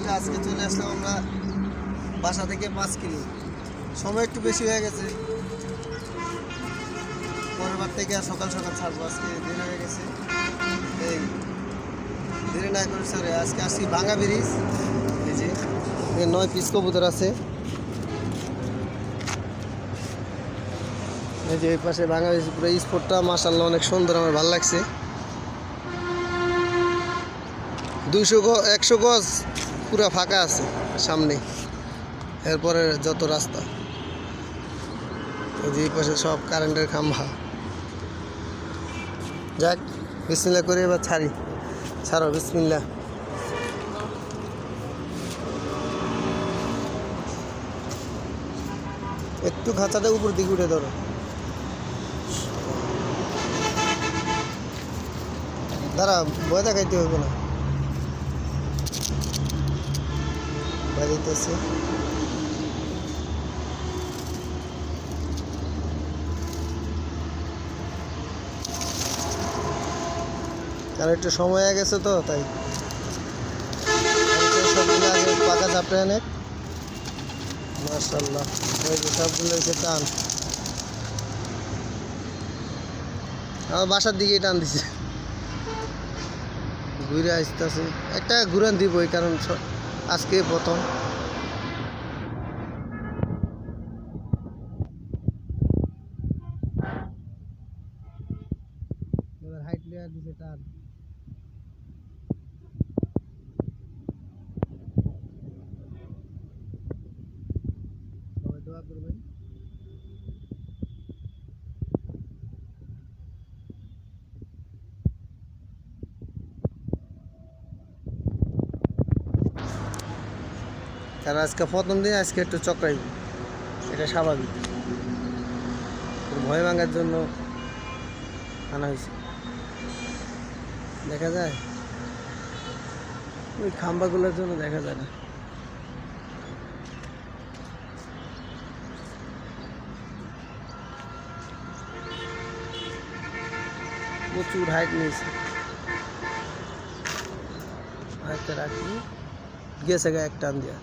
যে আজকে চলে আসলাম আমরা বাসা থেকে 5 কিলো। সময় একটু বেশি হয়ে গেছে, পরের বার থেকে আর সকাল সকাল ছাড়বো, আজকে দেরি হয়ে গেছে। এই দেরি না করে স্যার আজকে আসছি ভাঙা ব্রিজ। এই যে 9 পিস কবুতর আছে। এই যে এই পাশে ভাঙা ব্রিজ পুরো স্পটটা মাশাআল্লাহ অনেক সুন্দর, আমার ভালো লাগছে। 100 গজ পুরো ফাঁকা আছে সামনে, এরপরে যত রাস্তা। এই যে এই পাশে সব কারেন্টের খাম্বা। যাক বিসমিল্লাহ করে এবার ছাড়ো বিসমিল্লাহ। একটু খাঁচাটা উপর দিকে উঠে ধরো। দাঁড়া, ভয় দেখাইতে হবে না, বাজাইতেছে। কারণ একটু সময় হয়ে গেছে তো তাই সবগুলো আগে পাকা চাপড়ে অনেক। মাশাআল্লাহ ওই যে সবগুলো হচ্ছে টান, আমার বাসার দিকেই টান দিছে, ঘুরে আসতেছে। একটা ঘুরান দিব এই কারণ আজকে প্রথম। এবার হাইট লেয়ার দিছে টান। সবাই দোয়া করবেন। কারণ আজকে প্রথম দিন, আজকে একটু চক্রাইব, এটা স্বাভাবিক। ভয় ভাঙার জন্য আনা হয়েছে। দেখা যায় ওই খাম্বাগুলোর জন্য দেখা যায় না। প্রচুর হাইট নিয়েছে। হাইটটা রাখি গেছে এক টান দিয়া।